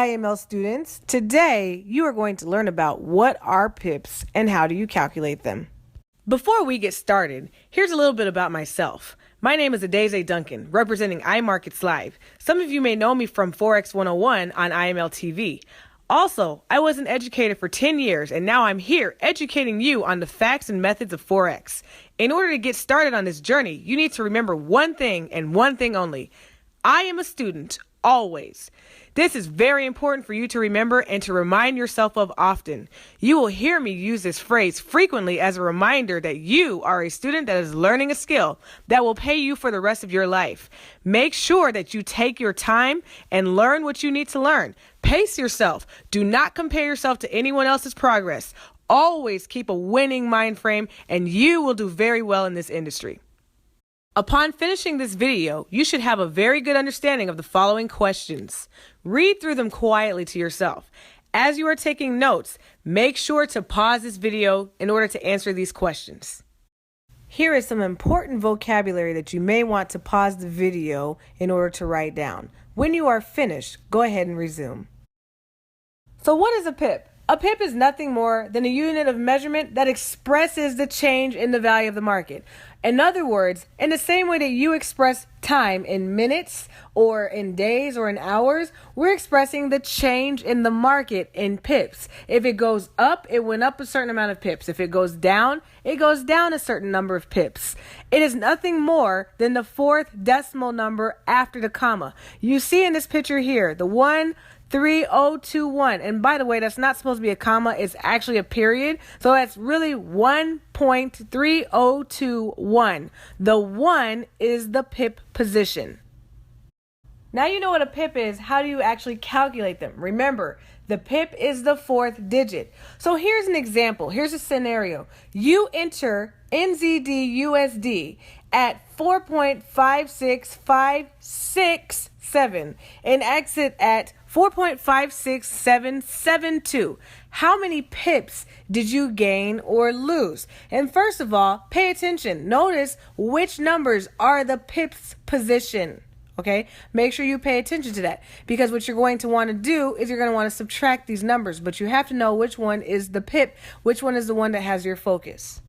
IML students. Today, you are going to learn about what are pips and how do you calculate them. Before we get started, here's a little bit about myself. My name is Adeze Duncan, representing iMarkets Live. Some of you may know me from Forex 101 on IML TV. Also, I was an educator for 10 years, and now I'm here educating you on the facts and methods of Forex. In order to get started on this journey, you need to remember one thing and one thing only. I am a student, always. This is very important for you to remember and to remind yourself of often. You will hear me use this phrase frequently as a reminder that you are a student that is learning a skill that will pay you for the rest of your life. Make sure that you take your time and learn what you need to learn. Pace yourself. Do not compare yourself to anyone else's progress. Always keep a winning mind frame and you will do very well in this industry. Upon finishing this video, you should have a very good understanding of the following questions. Read through them quietly to yourself. As you are taking notes, make sure to pause this video in order to answer these questions. Here is some important vocabulary that you may want to pause the video in order to write down. When you are finished, go ahead and resume. So what is a pip? A pip is nothing more than a unit of measurement that expresses the change in the value of the market. In other words, in the same way that you express time in minutes or in days or in hours, we're expressing the change in the market in pips. If it goes up, it went up a certain amount of pips. If it goes down, it goes down a certain number of pips. It is nothing more than the fourth decimal number after the comma. You see in this picture here, the 13021. And by the way, that's not supposed to be a comma. It's actually a period. So that's really 1.3021. The 1 is the pip position. Now you know what a pip is. How do you actually calculate them? Remember, the pip is the fourth digit. So here's an example. Here's a scenario. You enter NZD/USD at 4.56567 and exit at 4.56772. How many pips did you gain or lose? And first of all, pay attention. Notice which numbers are the pips position. Okay, make sure you pay attention to that, because what you're going to want to do is you're going to want to subtract these numbers, but you have to know which one is the pip, which one is the one that has your focus.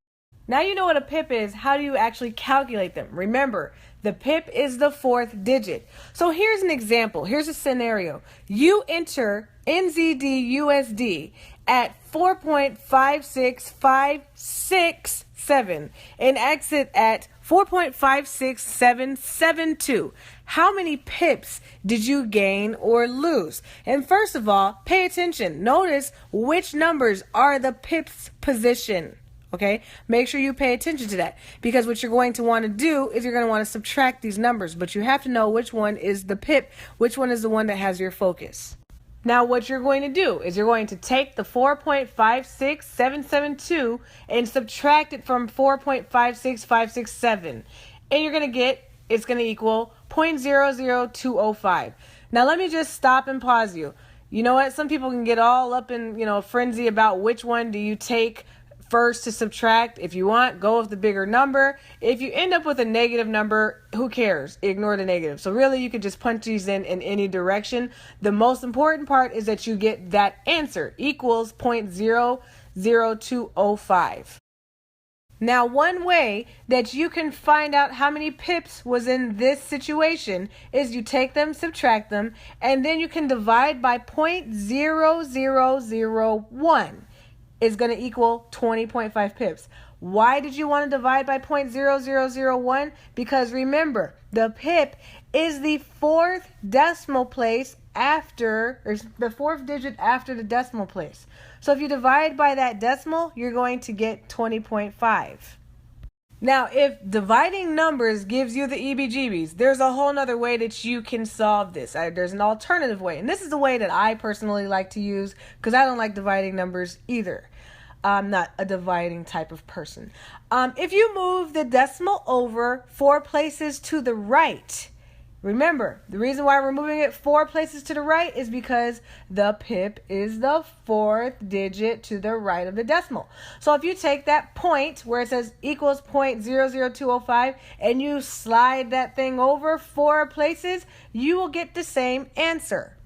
Now you know what a pip is. How do you actually calculate them? Remember, the pip is the fourth digit. So here's an example. Here's a scenario. You enter NZD/USD at 4.56567 and exit at 4.56772. How many pips did you gain or lose? And first of all, pay attention. Notice which numbers are the pips position. Okay, make sure you pay attention to that, because what you're going to want to do is you're going to want to subtract these numbers, but you have to know which one is the pip, which one is the one that has your focus. Now what you're going to do is you're going to take the 4.56772 and subtract it from 4.56567, and you're going to get, it's going to equal 0.00205. Now let me just stop and pause you. You know what? Some people can get all up in, a frenzy about which one do you take first to subtract. If you want, go with the bigger number. If you end up with a negative number, who cares? Ignore the negative. So really, you could just punch these in any direction. The most important part is that you get that answer equals 0.00205. Now, one way that you can find out how many pips was in this situation is you take them, subtract them, and then you can divide by 0.0001. Is going to equal 20.5 pips. Why did you want to divide by 0.0001? Because remember, the pip is the fourth decimal place after, or the fourth digit after the decimal place. So if you divide by that decimal, you're going to get 20.5. Now, if dividing numbers gives you the EBGBs, there's a whole nother way that you can solve this. There's an alternative way. And this is the way that I personally like to use, because I don't like dividing numbers either. I'm not a dividing type of person. If you move the decimal over 4 places to the right, remember, the reason why we're moving it 4 places to the right is because the pip is the fourth digit to the right of the decimal. So if you take that point where it says equals 0.00205 and you slide that thing over 4 places, you will get the same answer.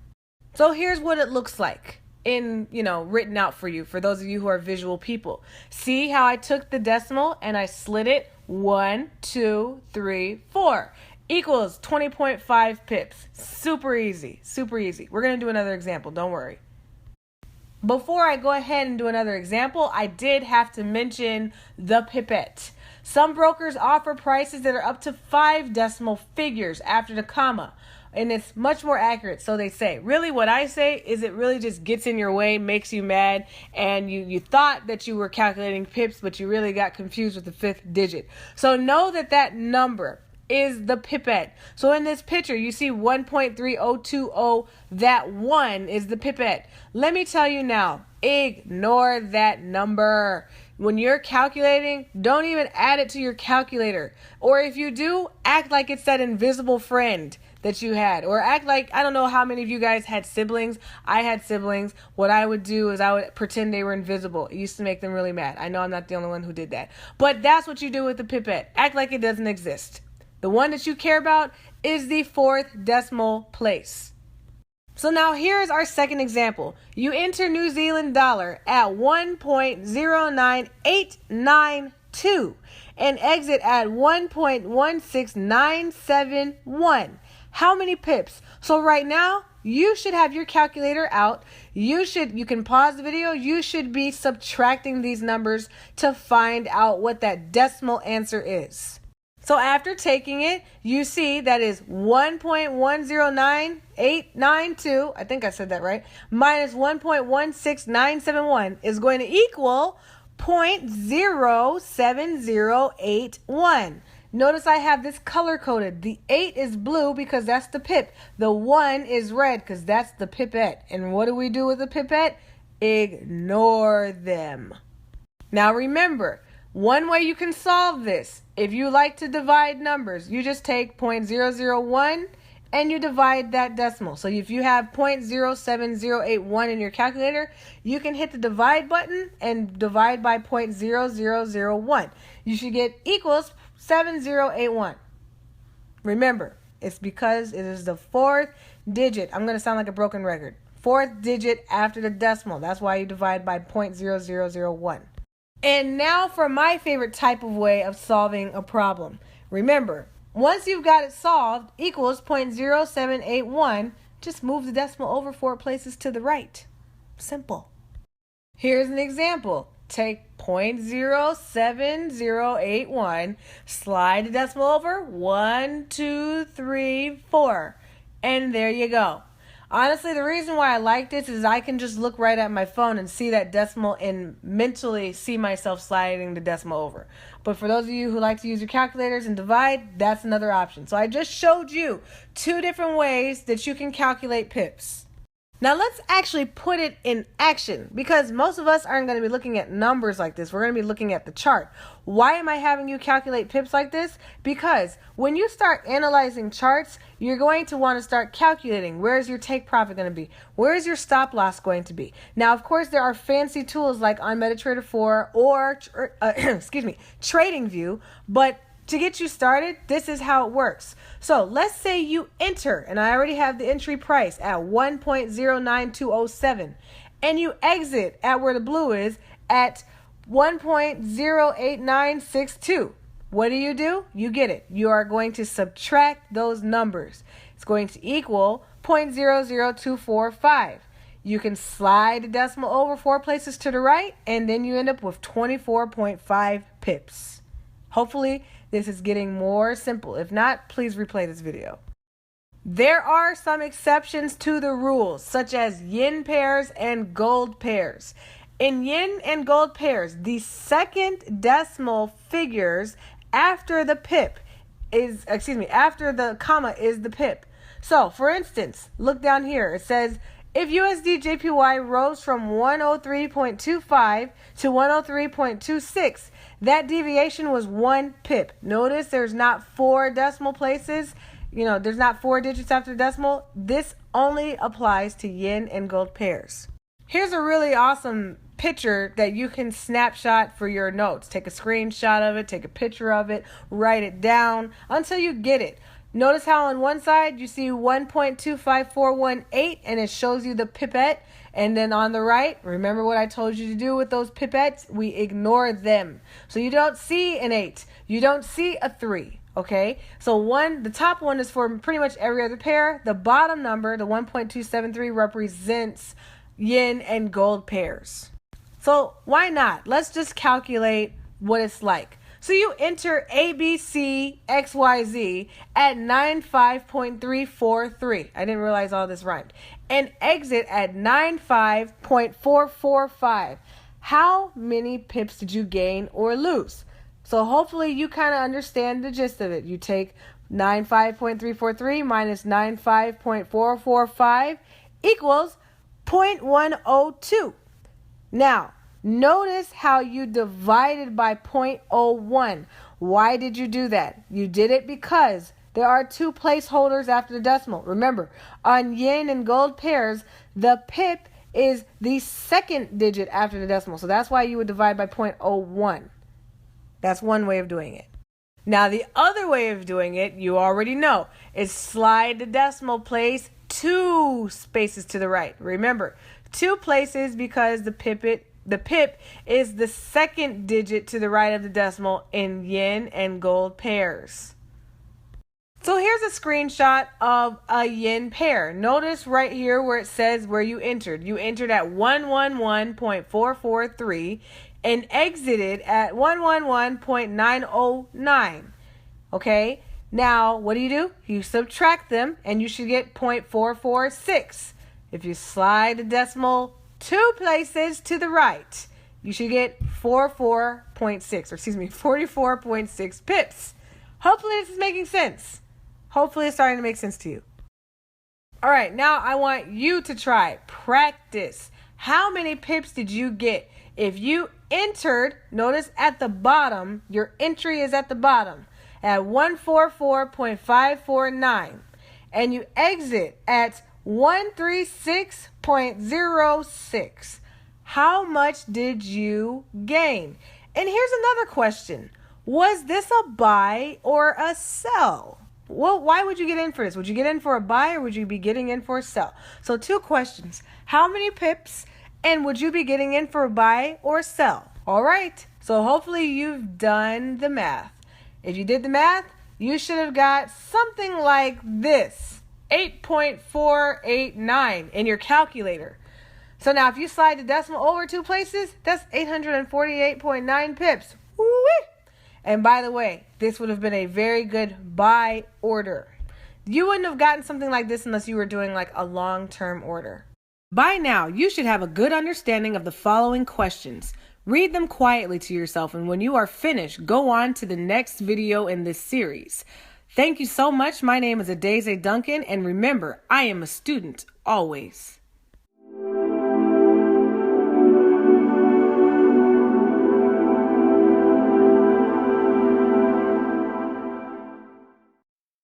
So here's what it looks like in, written out for you, for those of you who are visual people. See how I took the decimal and I slid it? 1, 2, 3, 4 equals 20.5 pips. Super easy, super easy. We're going to do another example, don't worry. Before I go ahead and do another example, I did have to mention the pipette. Some brokers offer prices that are up to 5 decimal figures after the comma, and it's much more accurate, so they say. Really, what I say is it really just gets in your way, makes you mad, and you thought that you were calculating pips, but you really got confused with the 5th digit. So know that number is the pipette. So in this picture, you see 1.3020. That 1 is the pipette. Let me tell you now, ignore that number. When you're calculating, don't even add it to your calculator. Or if you do, act like it's that invisible friend that you had. Or act like, I don't know how many of you guys had siblings. I had siblings. What I would do is I would pretend they were invisible. It used to make them really mad. I know I'm not the only one who did that. But that's what you do with the pipette. Act like it doesn't exist. The one that you care about is the 4th decimal place. So now here's our second example. You enter New Zealand dollar at 1.098892 and exit at 1.16971. How many pips? So right now, you should have your calculator out. You can pause the video. You should be subtracting these numbers to find out what that decimal answer is. So after taking it, you see that is 1.109892, I think I said that right, minus 1.16971 is going to equal 0.07081. Notice I have this color coded. The 8 is blue because that's the pip. The 1 is red because that's the pipette. And what do we do with the pipette? Ignore them. Now remember, one way you can solve this, if you like to divide numbers, you just take 0.001 and you divide that decimal. So if you have 0.07081 in your calculator, you can hit the divide button and divide by 0.0001. You should get equals 7081. Remember, it's because it is the 4th digit. I'm going to sound like a broken record. 4th digit after the decimal. That's why you divide by 0.0001. And now for my favorite type of way of solving a problem. Remember, once you've got it solved, equals 0.0781, just move the decimal over 4 places to the right. Simple. Here's an example. Take 0.07081, slide the decimal over 1, 2, 3, 4, and there you go. Honestly, the reason why I like this is I can just look right at my phone and see that decimal and mentally see myself sliding the decimal over. But for those of you who like to use your calculators and divide, that's another option. So I just showed you 2 different ways that you can calculate pips. Now let's actually put it in action, because most of us aren't going to be looking at numbers like this. We're going to be looking at the chart. Why am I having you calculate pips like this? Because when you start analyzing charts, you're going to want to start calculating where is your take profit going to be? Where is your stop loss going to be? Now, of course, there are fancy tools like on MetaTrader 4 or TradingView, but to get you started, this is how it works. So let's say you enter, and I already have the entry price at 1.09207, and you exit at where the blue is at 1.08962. What do? You get it. You are going to subtract those numbers. It's going to equal 0.00245. You can slide the decimal over 4 places to the right, and then you end up with 24.5 pips. Hopefully, this is getting more simple. If not, please replay this video. There are some exceptions to the rules, such as yen pairs and gold pairs. In yen and gold pairs, the second decimal figures after the comma is the pip. So, for instance, look down here. It says, if USD JPY rose from 103.25 to 103.26, that deviation was 1 pip. Notice there's not 4 decimal places. There's not 4 digits after the decimal. This only applies to yen and gold pairs. Here's a really awesome picture that you can snapshot for your notes. Take a screenshot of it, take a picture of it, write it down until you get it. Notice how on one side you see 1.25418 and it shows you the pipette. And then on the right, remember what I told you to do with those pipettes? We ignore them. So you don't see an 8. You don't see a 3. Okay? So the top one is for pretty much every other pair. The bottom number, the 1.273, represents yin and gold pairs. So why not? Let's just calculate what it's like. So you enter ABC XYZ at 95.343. I didn't realize all this rhymed. And exit at 95.445. How many pips did you gain or lose? So hopefully you kind of understand the gist of it. You take 95.343 minus 95.445 equals 0.102. Now, notice how you divided by 0.01. Why did you do that? You did it because there are 2 placeholders after the decimal. Remember, on yin and gold pairs, the pip is the second digit after the decimal. So that's why you would divide by 0.01. That's one way of doing it. Now, the other way of doing it, you already know, is slide the decimal place 2 spaces to the right. Remember, 2 places because the pip is the second digit to the right of the decimal in yin and gold pairs. So here's a screenshot of a yin pair. Notice right here where it says where you entered. You entered at 111.443 and exited at 111.909. Okay? Now, what do? You subtract them and you should get 0.446. If you slide the decimal 2 places to the right, you should get 44.6 pips. Hopefully this is making sense. Hopefully it's starting to make sense to you. All right, now I want you to try. Practice. How many pips did you get? If you entered, notice at the bottom, your entry is at the bottom at 144.549, and you exit at 136.06. How much did you gain? And here's another question. Was this a buy or a sell? Well, why would you get in for this? Would you get in for a buy or would you be getting in for a sell? So 2 questions. How many pips? And would you be getting in for a buy or a sell? All right. So hopefully you've done the math. If you did the math, you should have got something like this. 8.489 in your calculator. So now if you slide the decimal over 2 places, that's 848.9 pips. Woo-wee! And by the way, this would have been a very good buy order. You wouldn't have gotten something like this unless you were doing like a long-term order. By now, you should have a good understanding of the following questions. Read them quietly to yourself, and when you are finished, go on to the next video in this series. Thank you so much. My name is Adeze Duncan, and remember, I am a student always.